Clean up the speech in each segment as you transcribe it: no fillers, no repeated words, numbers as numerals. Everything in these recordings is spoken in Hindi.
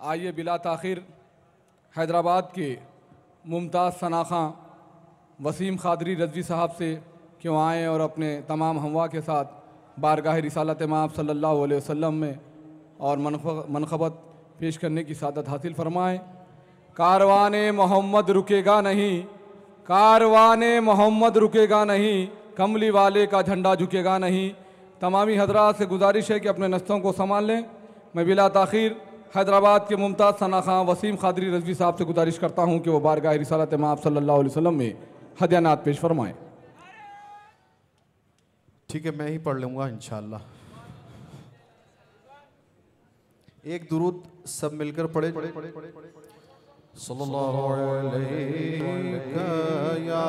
आइए बिला ताख़िर हैदराबाद के मुमताज़ सनाख़ा वसीम क़ादरी रज़वी साहब से क्यों आएँ और अपने तमाम हमवा के साथ बारगाह रिसालत माब सल्लल्लाहु अलैहि वसल्लम में और मनक़बत पेश करने की सादत हासिल फरमाएँ। कारवाने मोहम्मद रुकेगा नहीं, कारवाने मोहम्मद रुकेगा नहीं, कमली वाले का झंडा झुकेगा नहीं। तमामी हजरात से गुजारिश है कि अपने नस्तों को संभाल लें। मैं बिला ताख़िर हैदराबाद के मुमताज़ सनाख़ा वसीम क़ादरी रज़वी साहब से गुजारिश करता हूँ कि वो बारगाह रिसालत माब सल्लल्लाहु अलैहि वसल्लम में हदिया पेश फरमाएँ। ठीक है, मैं ही पढ़ लूँगा इंशाअल्लाह। एक दुरूद सब मिलकर पढ़े। सल्लल्लाहु अलैका या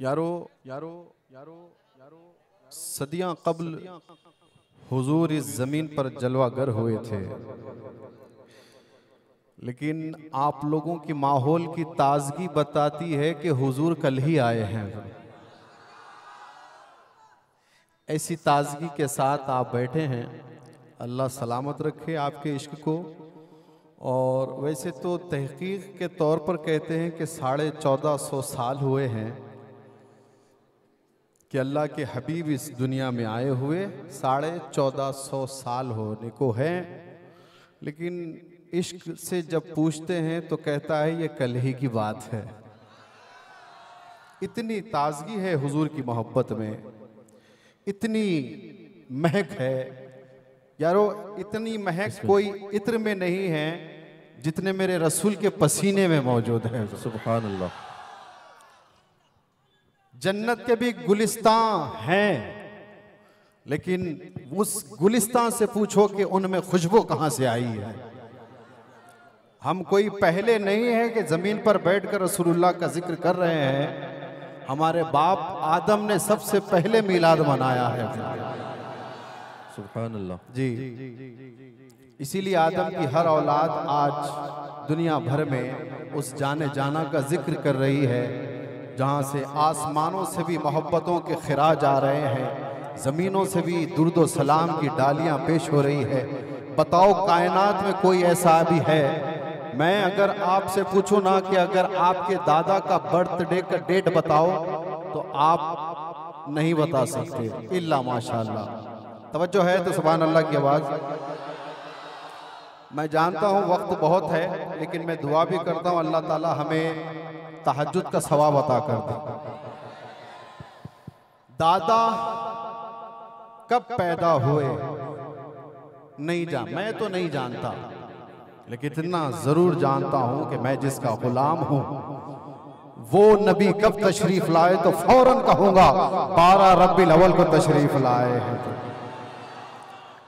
यारो यारो यारो यारो सदियां कब्ल हुजूर इस ज़मीन पर जलवागर हुए थे, लेकिन आप लोगों की माहौल की ताजगी बताती है कि हुजूर कल ही आए हैं। ऐसी ताजगी के साथ आप बैठे हैं। अल्लाह सलामत रखे आपके इश्क को। और वैसे तो तहकीक के तौर पर कहते हैं कि 1450 साल हुए हैं कि अल्लाह के हबीब इस दुनिया में आए हुए 1450 साल होने को है। लेकिन इश्क से जब पूछते हैं तो कहता है ये कल ही की बात है। इतनी ताजगी है हुजूर की मोहब्बत में, इतनी महक है यारो, इतनी महक कोई इत्र में नहीं है जितने मेरे रसूल के पसीने में मौजूद है। सुभान अल्लाह। जन्नत के भी गुलिस्तान हैं, लेकिन उस गुलिस्तान से पूछो कि उनमें खुशबू कहां से आई है। हम कोई पहले नहीं है कि जमीन पर बैठकर रसूलुल्लाह का जिक्र कर रहे हैं। हमारे बाप आदम ने सबसे पहले मिलाद मनाया है। सुभान अल्लाह जी। इसीलिए आदम की हर औलाद आज दुनिया भर में उस जाने जाना का जिक्र कर रही है जहाँ से आसमानों से भी मोहब्बतों के खिराज आ रहे हैं, ज़मीनों से भी दुर्दो सलाम की डालियाँ पेश हो रही है। बताओ कायनात में कोई ऐसा भी है? मैं अगर आपसे पूछूं ना कि अगर आपके दादा का बर्थडे का डेट बताओ तो आप नहीं बता सकते, इल्ला माशाअल्लाह। तवज्जो है तो सुभान अल्लाह की आवाज़। मैं जानता हूँ वक्त बहुत है, लेकिन मैं दुआ भी करता हूँ अल्लाह ताला हमें तहज्जुद का सवाब अता कर दे। दादा कब पैदा हुए नहीं मैं तो नहीं जानता, लेकिन इतना जरूर जानता हूं कि मैं जिसका गुलाम हूं वो नबी कब तशरीफ लाए तो फौरन कहूंगा 12 रब्बिल अव्वल को तशरीफ लाए हैं।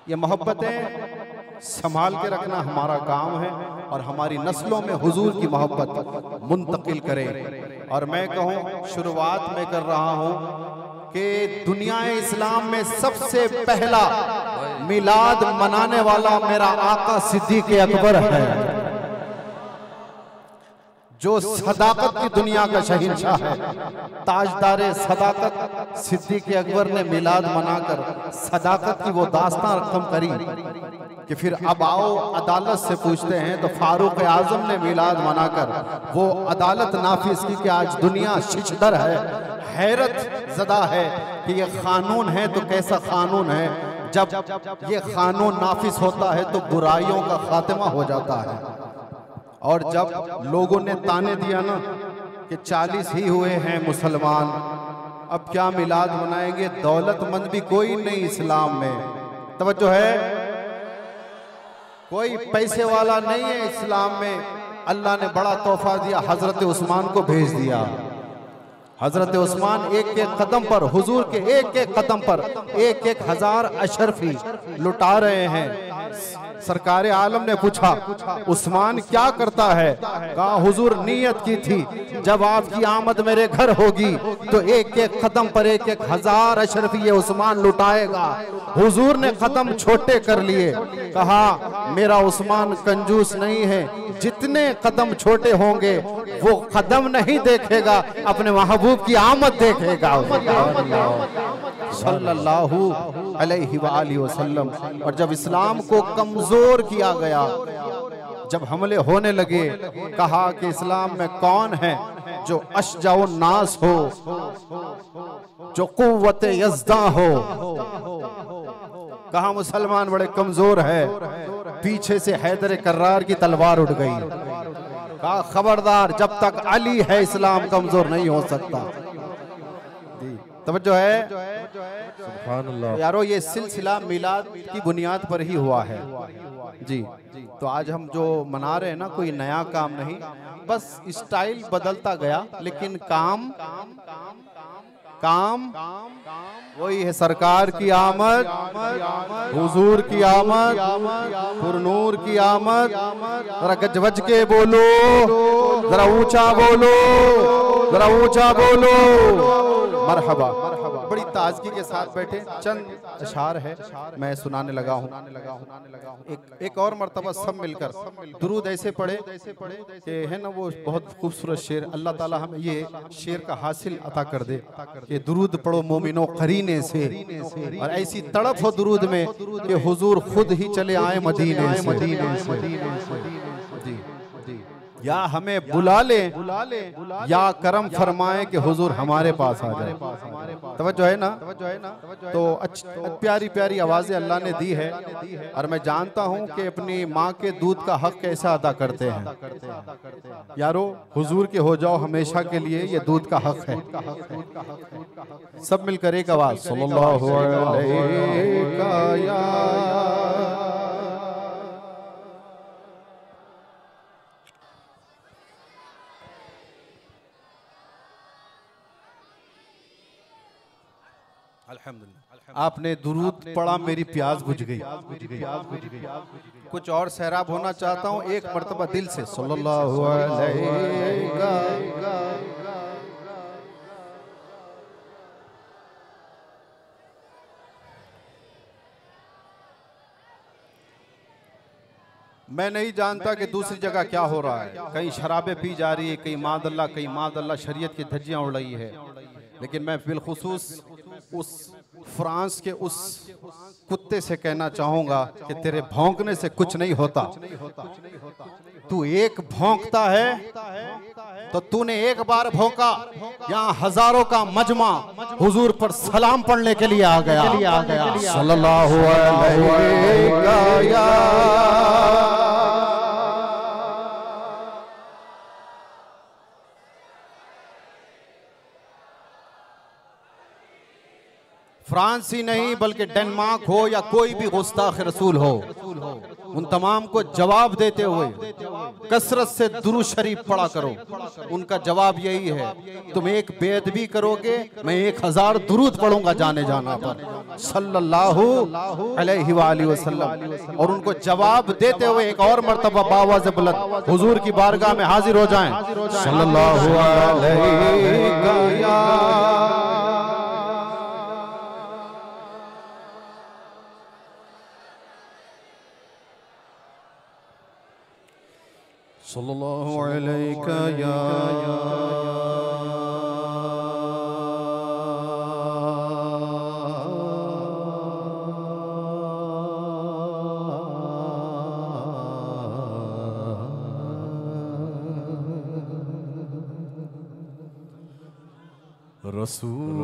ये मोहब्बतें संभाल के रखना हमारा काम है और हमारी नस्लों में हुजूर की मोहब्बत मुंतकिल करें। और मैं कहूँ शुरुआत में कर रहा हूँ कि दुनिया इस्लाम में सबसे पहला मिलाद मनाने वाला मेरा आका सिद्दीक़ अकबर है, जो सदाकत की दुनिया का शहींशाह है। ताजदारे सदाकत सिद्दीक़ अकबर ने मिलाद मनाकर सदाकत की वो दास्तां रकम करी कि फिर अब आओ अदालत से पूछते हैं। तो फारूक आजम ने मिलाद मनाकर वो अदालत नाफिज की कि आज दुनिया शिशदर है, हैरत ज़दा है कि ये कानून है तो कैसा कानून है। जब ये कानून नाफिज होता है तो बुराइयों का खात्मा हो जाता है। और जब लोगों ने ताने दिया ना कि 40 ही हुए हैं मुसलमान, अब क्या मिलाद मनाएंगे, दौलतमंद भी कोई नहीं इस्लाम में। तवज्जो है, कोई पैसे वाला नहीं है इस्लाम में। अल्लाह ने बड़ा तोहफा दिया, हजरत उस्मान को भेज दिया। हजरत उस्मान एक एक कदम पर हुजूर के एक एक कदम पर 1,000 अशरफी लुटा रहे हैं। सरकार आलम ने पूछा उस्मान क्या करता है? कहा हुजूर नीयत की थी जब आपकी आमद मेरे घर होगी तो एक एक कदम पर 1,000 अशरफी ये उस्मान लुटाएगा। हुजूर ने कदम छोटे कर लिए, कहा मेरा उस्मान कंजूस नहीं है, जितने कदम छोटे होंगे वो कदम नहीं देखेगा, अपने महबूब की आमद देखेगा सल्लल्लाहु अलैहि वसल्लम। और जब इस्लाम को कमजोर किया गया, जब हमले होने लगे, कहा कि इस्लाम में कौन है जो अशजाउ नास हो, जो कुव्वत यज़्दा हो। कहा मुसलमान बड़े कमजोर है, पीछे से हैदर कर्रार की तलवार उठ गई। कहा खबरदार, जब तक अली है इस्लाम कमजोर नहीं हो सकता। तवज्जो है सुभान अल्लाह। यारो ये सिलसिला मिलाद की बुनियाद पर ही हुआ है जी। तो आज हम जो मना रहे हैं ना, कोई नया काम नहीं, बस स्टाइल बदलता गया, लेकिन काम वही है। सरकार की आमद, हुजूर की आमद, पुरनूर की आमद। जरा गजवज के बोलो, जरा ऊंचा बोलो, जरा ऊंचा बोलो, मरहबा। बड़ी ताजगी के साथ बैठे चंद अशार है, मैं सुनाने लगा हूँ। एक और मर्तबा सब मिलकर दुरूद ऐसे पढ़े कि है ना, वो बहुत खूबसूरत शेर। अल्लाह ताला हमें ये शेर का हासिल अता कर दे कि दुरूद पढ़ो मोमिनो करीने से, और ऐसी तड़प हो दुरूद में कि हुजूर खुद ही चले आए मदीने से। या हमें बुला ले या करम फरमाए कि हुजूर हमारे पास आ जाए। तवज्जो है ना। तो प्यारी प्यारी आवाज़ें अल्लाह ने दी है, और मैं जानता हूँ कि अपनी माँ के दूध का हक कैसा अदा करते हैं। यारो हुजूर के हो जाओ हमेशा के लिए, ये दूध का हक है। सब मिलकर एक आवाज़, सल्लल्लाहु अलैहि या अल्हम्दुलिल्लाह। आपने दुरूद पढ़ा, मेरी प्यास बुझ गई। कुछ और सैराब होना चाहता हूँ, एक मर्तबा दिल से सल्लल्लाहु अलैहि। मैं नहीं जानता कि दूसरी जगह क्या हो रहा है, कहीं शराबें पी जा रही है, कहीं मादअल्लाह शरीयत की धज्जियां उड़ रही है। लेकिन मैं बिलखुसूस उस फ्रांस के उस कुत्ते से कहना चाहूंगा कि तेरे भौंकने से कुछ नहीं होता। तू एक भौंकता है तो तूने एक बार भौंका, यहाँ हजारों का मजमा हुजूर पर सलाम पढ़ने के लिए आ गया। सल्लल्लाहु अलैहि या फ्रांस ही नहीं बल्कि डेनमार्क हो या कोई भी गुस्ताख रसूल हो, उन तमाम को जवाब देते हुए कसरत से दुरूद शरीफ पढ़ा करो। उनका जवाब यही है, तुम एक बेअदबी करोगे, मैं 1000 दुरूद पढ़ूंगा जाने जाना पर सल्लल्लाहु अलैहि वसल्लम। और उनको जवाब देते हुए एक और मर्तबा बावाज़ बुलंद हुजूर की बारगाह में हाजिर हो जाएं, सल्लल्लाहु अलैहि या सल्लल्लाहु अलैहि या रसूल।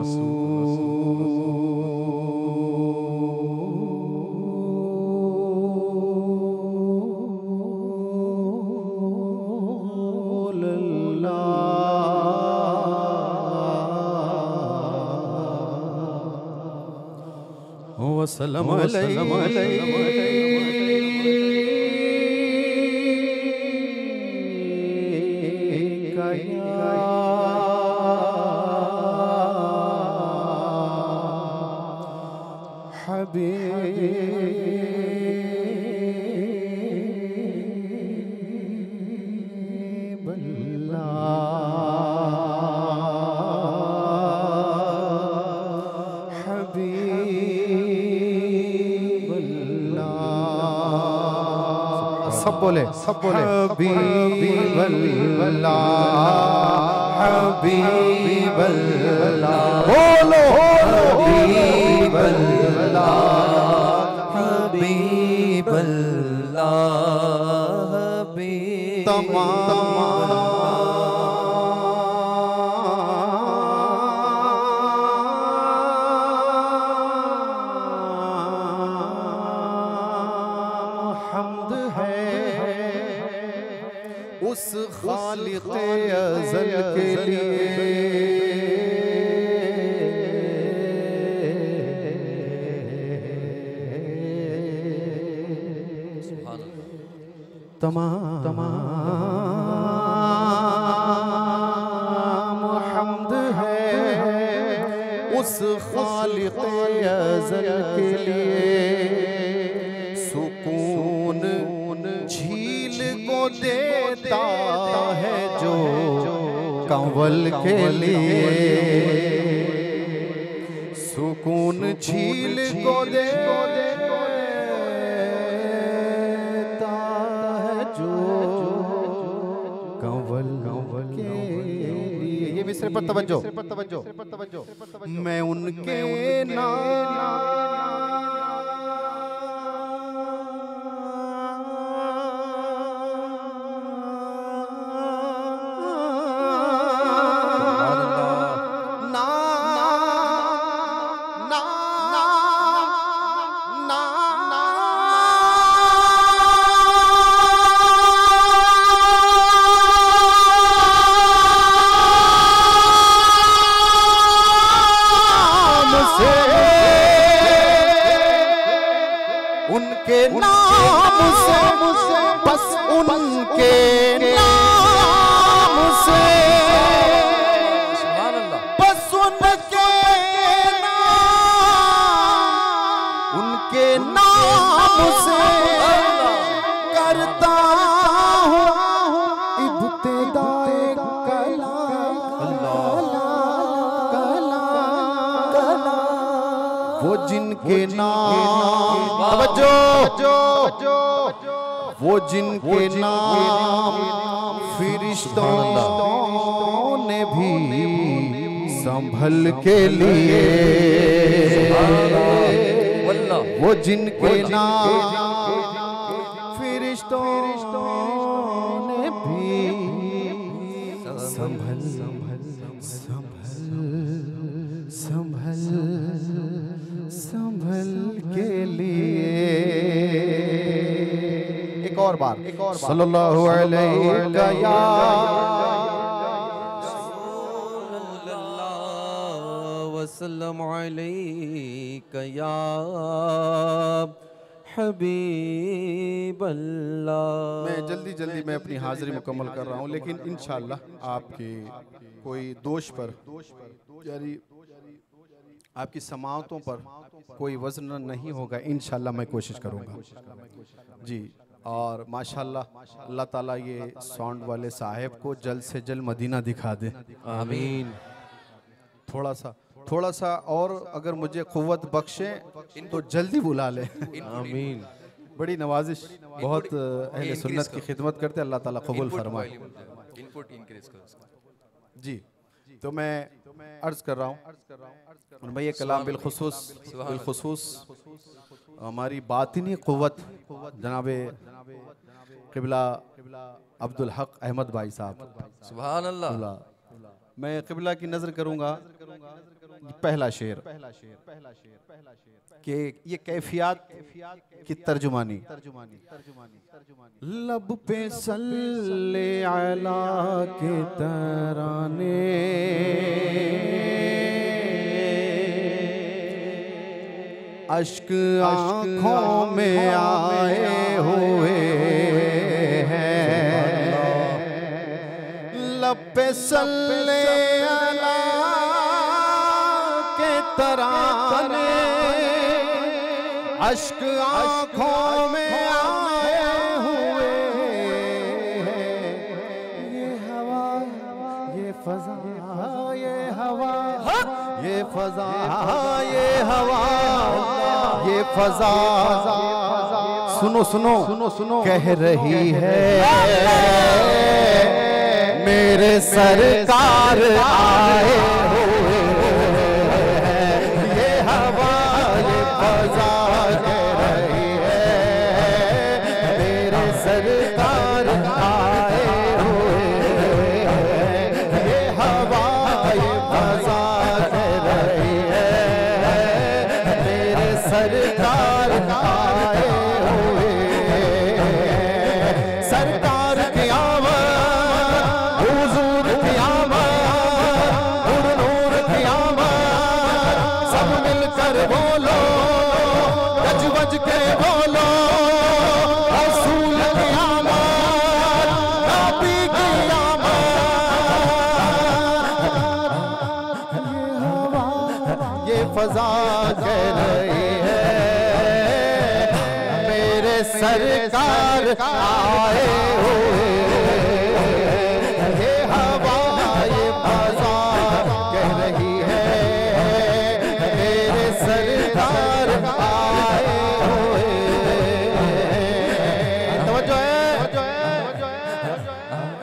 वसल्लम सब बोले हबीबल्लाह हबीबल्लाह बोलो हबीबल्लाह हबीबल्लाह उस खालिक़े अज़ल के लिए तमाम हम्द है उस खालिक़े अज़ल के लिए सुकून झील को देता है जो कंवल के लिए सुकून झील को देता है जो कंवल के लिए। ये मिसरे पर तवज्जो मैं उनके उनके नाम से बस उनके नाम से बस उनके नाम से करता हूँ इब्तिदाए कलाम वो जिनके नाम वो जिनके नाम फिरिश्तों ने भी संभल के लिए वो जिनके नाम फिरिश्तों ने भी संभल के लिए। एक और बार सल्लल्लाहु अलैहि वसल्लम अलैका या हबीबल्लाह। मैं जल्दी मैं अपनी हाजिरी मुकम्मल कर रहा हूँ, लेकिन इंशाअल्लाह आपके कोई दोष पर यानी आपकी समाअतों पर कोई वज़न नहीं होगा, इंशाअल्लाह मैं कोशिश करूँगा जी। और माशाअल्लाह अल्लाह ताला ये साउंड वाले साहब को जल्द से जल्द मदीना दिखा दे, आमीन। थोड़ा सा और अगर मुझे क़ुव्वत बख्शे तो जल्दी बुला ले, आमीन। बड़ी नवाजिश, बहुत अहले सुन्नत की खिदमत करते, अल्लाह ताला कबूल फरमाए जी। तो मैं अर्ज़ कर रहा हूँ और मैं ये कलाम बिलखुसूस हमारी बातिनी क़ुव्वत जनाबे क़िबला अब्दुल हक अहमद भाई साहब, सुभान अल्लाह। मैं क़िबला की नज़र करूँगा। पहला शेर कि ये कैफियत की तर्जुमानी। लब पे सल्ले अला के तराने अश्क आँखों में आए हुए हैं। लब पे सल्ले अला के तराने अश्क आँखों में आए हुए हैं। ये हवा ये फज़ा ये हवा ये फज़ा ये हवा ये फज़ा सुनो सुनो सुनो सुनो कह रही है मेरे सरकार आए हुए हैं, ये हवा ये फजा कह रही है मेरे सरकार आए हुए हैं, ये हवा ये फजा कह रही है मेरे सरकार आए हुए हैं। सरकार की आमद हुजूर की आमद नूर की आमद सब मिलकर बोलो गज बज के बोलो रसूल की आमद नबी की आमद ये फजा कह रही है मेरे सरकार आए हुए ये हवा ये फजा कह रही है मेरे सरकार आए हुए। तवज्जो है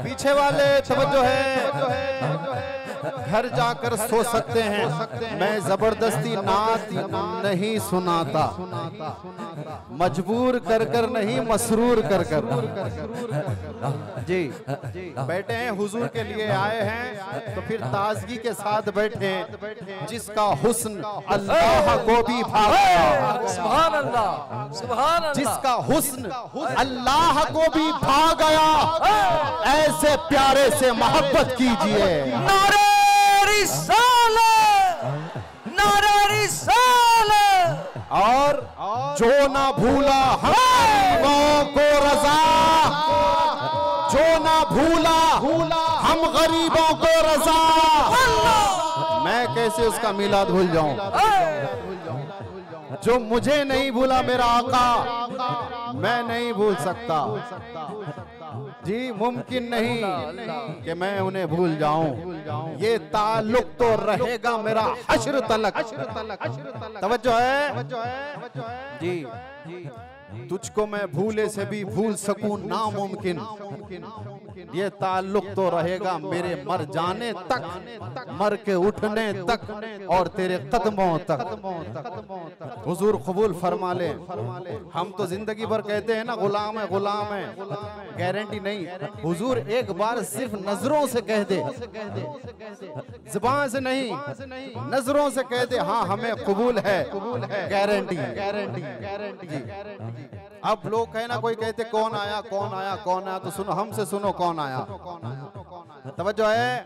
पीछे वाले, तवज्जो है। घर जाकर सो सकते हैं, मैं जबरदस्ती नात नहीं सुनाता, मजबूर कर कर नहीं मसरूर कर कर। जी बैठे हैं हुजूर के लिए आए हैं तो फिर ताजगी के साथ बैठे, जिसका हुस्न अल्लाह को भी भागा, सुभान अल्लाह, सुभान अल्लाह, जिसका हुस्न अल्लाह को भी भा गया, ऐसे प्यारे से मोहब्बत कीजिए। नारे रिसालत, नारे रिसालत। और जो ना भूला हम गरीबों को रजा, जो ना भूला हम गरीबों को रजा, मैं कैसे उसका मिलाद भूल जाऊं। जो मुझे नहीं भूला मेरा आका, मैं नहीं भूल सकता। जी मुमकिन नहीं कि मैं उन्हें भूल जाऊं। ये ताल्लुक तो रहेगा मेरा हश्र तलक। तवज्जो है जी। तुझको मैं भूले से भी भूल सकूं नामुमकिन, ये ताल्लुक तो रहेगा मेरे मर जाने तक, मर के उठने तक और तेरे कदमों तक। हुजूर कबूल फरमा ले। हम तो जिंदगी भर कहते हैं ना गुलाम है गुलाम है, गारंटी नहीं। हुजूर एक बार सिर्फ नजरों से कह दे, जुबान से नहीं, नजरों से कह दे हाँ हमें कबूल है, गारंटी गारंटी। अब लोग कहे ना, कोई कहते कौन आया कौन आया कौन आया, तो सुनो हमसे सुनो कौन आया। तवज्जो है।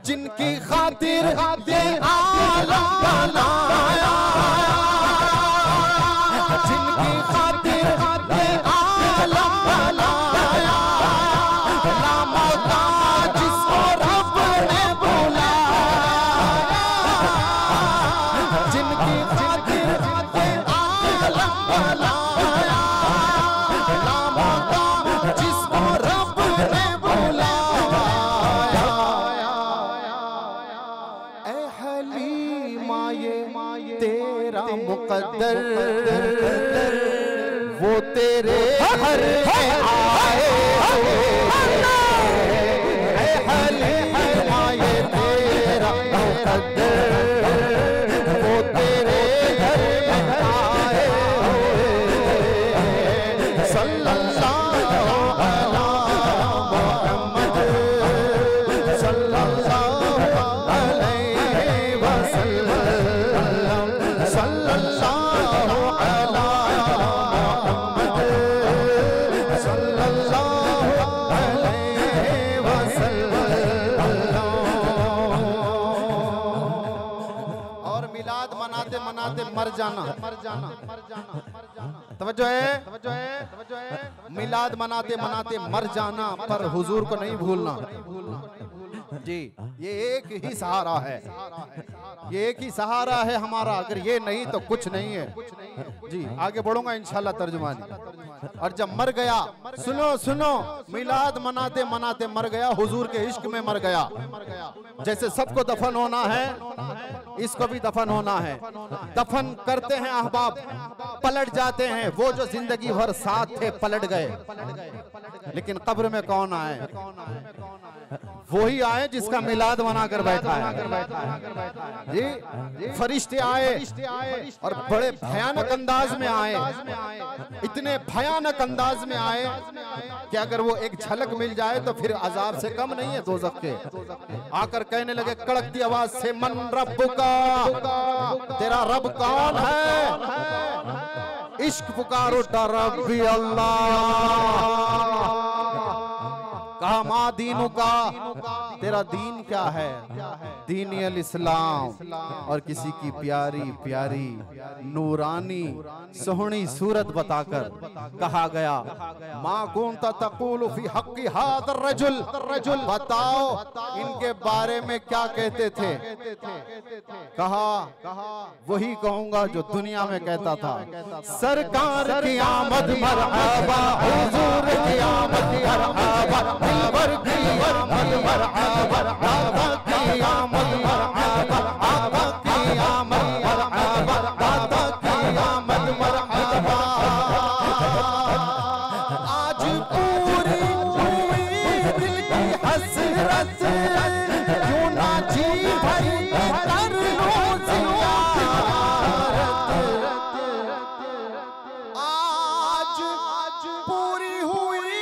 जिनकी खातिर ये आलम बनाया, जिनकी खातिर ये आलम बनाया, लामौता जिसको रब ने बुलाया, जिनकी खातिर ये आलम बनाया, लामौता जिसको रब ने बुलाया। ऐ हलीमा ये तेरा मुकद्दर, वो तेरे घर आए हुए। ऐ हलीमा ये तेरा मुकद्दर, वो तेरे घर आए हुए। सल्लल्लाहु अलैहि मुहम्मद, सल्लल्लाहु अलैहि वसल्लम, सल्लल्लाहु अलैहि मुहम्मद, सल्लल्लाहु अलैहि वसल्लम। और मिलाद मनाते मनाते मर जाना, मर जाना, मर जाना, मर जाना। तवज्जो है। मिलाद मनाते मनाते मर जाना, पर हुजूर को नहीं भूलना। जी ये एक ही सहारा है, ये एक ही सहारा है हमारा। अगर ये नहीं तो कुछ नहीं है। जी आगे बढ़ूंगा इंशाल्लाह तर्जुमानी। और जब मर गया, सुनो सुनो, मिलाद मनाते मनाते मर गया, हुजूर के इश्क में मर गया। जैसे सबको दफन होना है, इसको भी दफन होना है। दफन करते हैं अहबाब, पलट जाते हैं। वो जो जिंदगी भर साथ थे पलट गए, लेकिन कब्र में कौन आए? वही आए जिसका मिलाद मनाकर बैठा है। जी, फरिश्ते आए और बड़े भयानक अंदाज में आए, इतने भयानक अंदाज में आए कि अगर वो एक झलक मिल जाए तो फिर अजाब से कम नहीं है दोज़ख के। आकर कहने लगे कड़कती आवाज से, मन रब्बुका, तेरा रब कौन है? इश्क पुकारो रब्बी अल्लाह। कहा मा दीनु का, तेरा दीन क्या है? दीन अल इस्लाम। और किसी की प्यारी प्यारी नूरानी सोहनी सूरत बताकर कहा गया, मा कुंता तक़ूलु फी हक़्क़ि हाज़ा रजुल, बताओ इनके बारे में क्या कहते थे? कहा वही कहूंगा जो दुनिया में कहता था, सरकार की आमद मरहबा, हुजूर की आमद मरहबा, दिलबर की आमद मरहबा, आका की आमद मरहबा, आका की आमद मरहबा, दादा की आमद मरहबा। आज पूरी हुई दिल की हसरत, क्यों ना जी भरी कर लूं ज़ियारत। आज पूरी हुई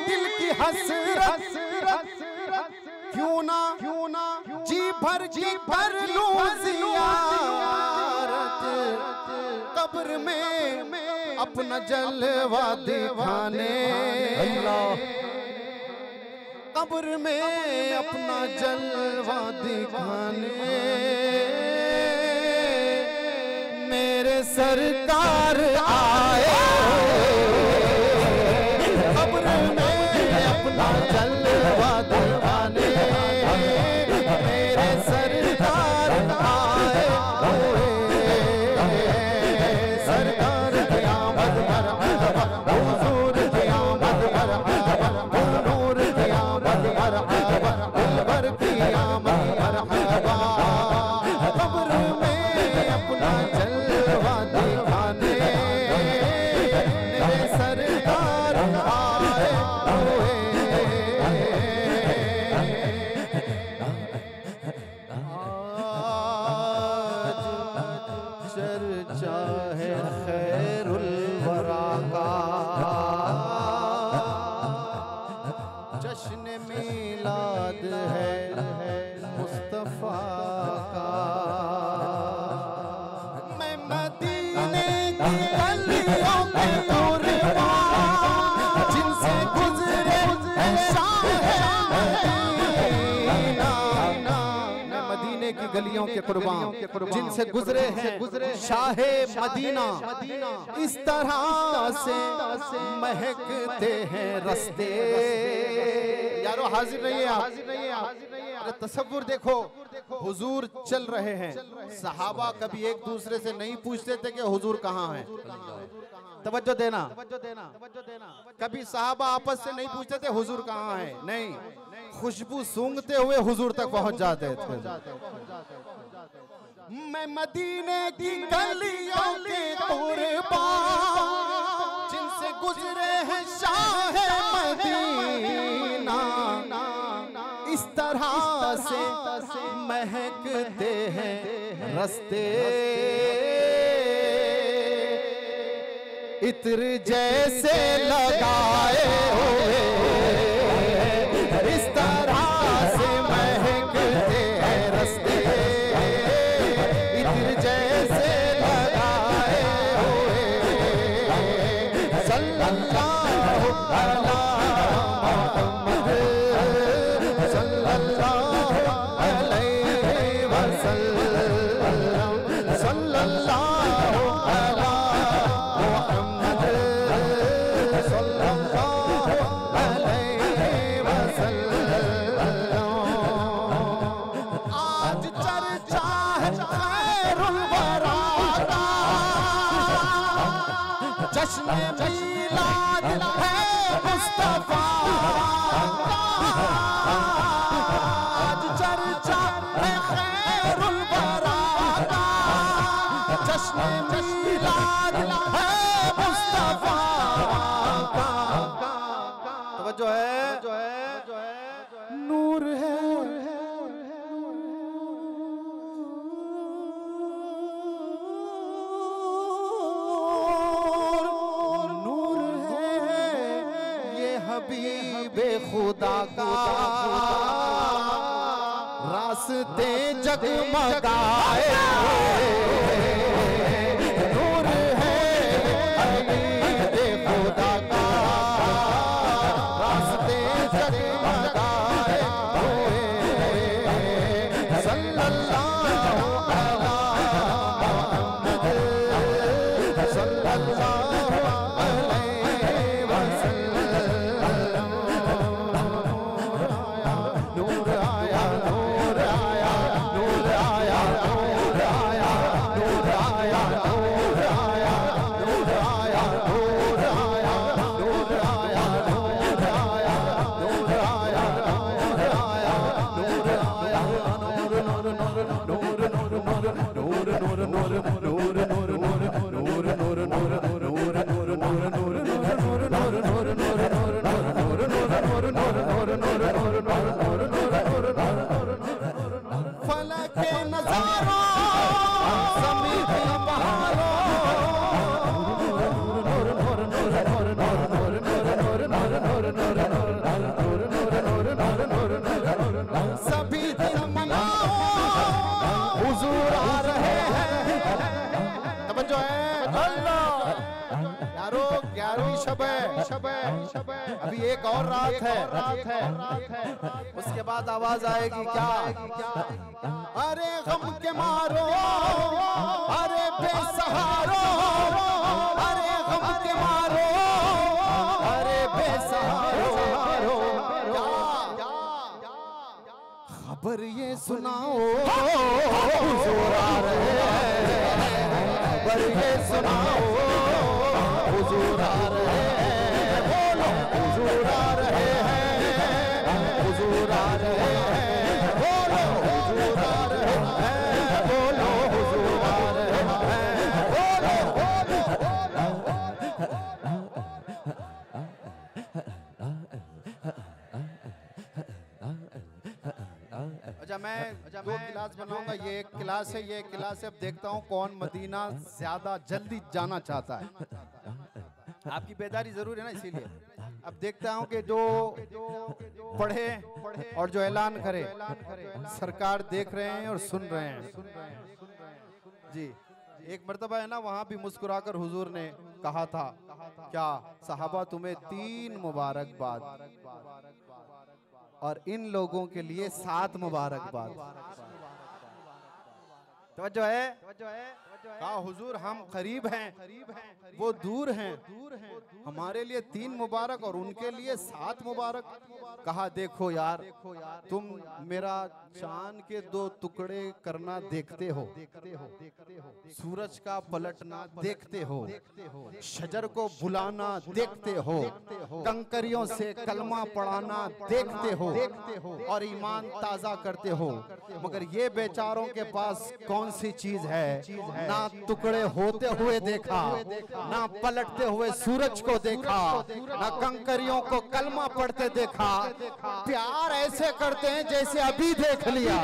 दिल की हसरत, क्यों ना जी भर के कर लूं ज़ियारत। कब्र में अपना जलवा दिखाने, कब्र में अपना जलवा दिखाने मेरे सरकार आए। कब्र में अपना जलवा दिखाने मेरे सरकार आए हुए। सरकार की आमद मरहबा, हुजूर की आमद मरहबा, नूर की आमद मरहबा, दिलबर की आमद मरहबा। कब्र में अपना जलवा दिखाने मेरे सरकार आए हुए। चर्चा है खैरुल वरा का, जश्न मिलाद है मुस्तफा का। मैं मदीने की गलियों के कुर्बान, जिनसे गुजरे शाह मदीना। मैं मदीने की गलियों के कुर्बान, जिनसे गुजरे हैं शाहे मदीना। इस तरह से महकते हैं रस्ते। यारो हाजिर रहिए आप। अरे तसव्वुर देखो, हुजूर चल रहे हैं, सहाबा कभी एक दूसरे से नहीं पूछते थे कि हुजूर कहाँ हैं। तवज्जो देना, कभी सहाबा आपस से नहीं पूछते थे हुजूर कहाँ हैं, नहीं, खुशबू सूंघते हुए हुजूर तक पहुंच जाते थे। मैं मदीने की गलियों के कुर्बान, जिनसे गुजरे हैं शाह मदीना। इस तरह से महकते हैं रस्ते, इत्र जैसे लगाए हुए। इस तरह से महकते हैं रस्ते, इत्र जैसे लगाए हुए। सल्लल्लाहु अला मुहम्मद, सल्लल्लाहु अलैहि वसल्लम, सल्लल्लाहु अला मुहम्मद, सल्लल्लाहु अलैहि वसल्लम। आज चर्चा है खैरुल वरा का, जश्न मिलाद है मुस्तफा का। आज चर्चा है खैरुल वरा जश्न मिलाद है मुस्तफा का। तवज्जो है, नूर है नूर है ये हबीबे खुदा का, रास्ते जगमगाए नूर है हबीबे खुदा का, रास्ते जगमगाए सल्लल्लाहु अलैहि सल्लल्लाहु अलैहि वसल्लम। नूर आया नूर आया नूर आया नूर आया नूर आया नूर आया नूर आया नूर आया नूर आया नूर आया नूर आया नूर आया नूर आया नूर नूर नूर नूर नूर नूर नूर नूर नूर नूर नूर नूर नूर फलक के नजारों समीपी बहारों सभी दिन मनाओ हुजूर आ रहे हैं। तवज्जो है यारो, 11वीं शब है, अभी एक और रात है, उसके बाद आवाज आएगी क्या? अरे गम के मारो, अरे बेसहारो, अरे गम के मारो, अरे बेसहारो, खबर ये सुनाओ हुजूर आ रहे हैं, खबर ये सुनाओ हुजूर आ रहे हैं, बोलो हुजूर आ रहे हैं, हुजूर आ रहे हैं, बोलो हुजूर आ रहे हैं, बोलो हुजूर आ रहे हैं, बोलो अच्छा मैं दो क्लास बनाऊंगा, ये एक क्लास है, ये एक क्लास है। अब देखता हूँ कौन मदीना ज्यादा जल्दी जाना चाहता है। आपकी बेदारी जरूर है ना, इसीलिए अब देखता हूँ कि जो पढ़े और जो ऐलान करे, सरकार देख रहे हैं और सुन रहे हैं जी। एक मर्तबा है ना, वहां भी मुस्कुराकर हुजूर ने कहा था क्या, सहाबा तुम्हें 3 मुबारकबाद और इन लोगों के लिए 7 मुबारकबाद। तवज्जो है, कहा हुजूर हम करीब हैं, वो दूर हैं, हमारे लिए 3 मुबारक और उनके लिए 7 मुबारक। कहा देखो यार, तुम मेरा चांद के 2 टुकड़े करना देखते हो, सूरज का पलटना देखते हो, शजर को बुलाना देखते हो, कंकरियों से कलमा पढ़ाना देखते हो और ईमान ताजा करते हो, मगर ये बेचारों के पास कौन सी चीज है? ना टुकड़े होते हुए देखा, ना पलटते हुए सूरज को देखा, ना कंकरियों को कलमा पढ़ते देखा। प्यार ऐसे करते हैं जैसे अभी देख लिया,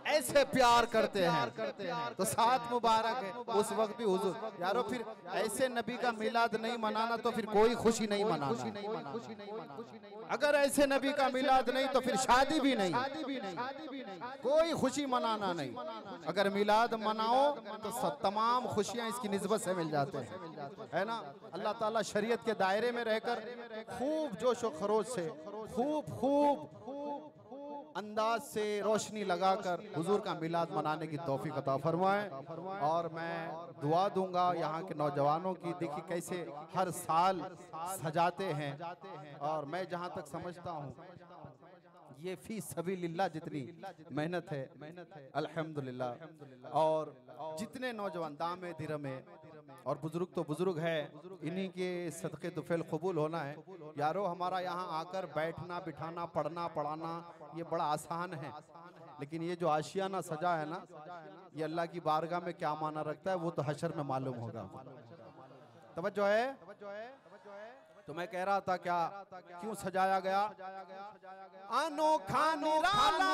ऐसे प्यार करते हैं। तो 7 मुबारक है उस वक्त भी हुजूर। यारो फिर ऐसे नबी का मिलाद नहीं मनाना तो फिर कोई खुशी नहीं मनाना। अगर ऐसे नबी का मिलाद नहीं तो फिर शादी भी नहीं, कोई खुशी मनाना नहीं। अगर मिलाद मनाओ तो तमाम खुशियां इसकी निस्बत से मिल जाते हैं, है ना। अल्लाह ताला शरीयत के दायरे में रहकर खूब जोश और खरोश से खूब अंदाज से रोशनी लगाकर हुजूर का मिलाद मनाने की तौफीक अता फरमाए। और मैं दुआ दूंगा यहाँ के नौजवानों की, देखिए कैसे हर साल सजाते हैं। और मैं जहाँ तक समझता हूँ ये फी सबीलिल्लाह जितनी मेहनत है अल्हम्दुलिल्लाह। और जितने नौजवान दामे दिरमे और बुजुर्ग तो बुजुर्ग है, इन्हीं के सदक़े दुफ़ैल कबूल होना है। यारो हमारा यहाँ आकर बैठना बिठाना पढ़ना पढ़ाना ये बड़ा आसान है, लेकिन ये जो आशियाना सजा है ना, ये अल्लाह की बारगाह में क्या माना रखता है वो तो हशर में मालूम होगा। तवज्जो है। तो मैं कह रहा था क्या, क्यों सजाया गया? अनोखा निराला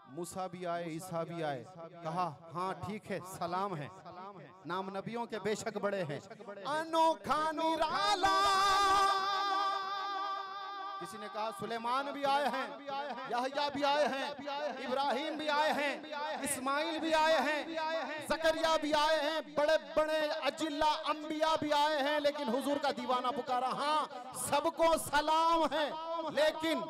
मूसा भी आए, ईसा भी आए, कहा हाँ ठीक है, सलाम है, नाम नबियों के बेशक बड़े हैं। अनोखा निराला, किसी ने कहा सुलेमान भी आए हैं, यहया भी आए हैं, इब्राहिम भी आए हैं, इस्माइल भी आए हैं, जकरिया भी आए हैं, बड़े बड़े अजिल्ला अंबिया भी आए हैं, लेकिन हुजूर का दीवाना पुकारा। हाँ सबको सलाम है, लेकिन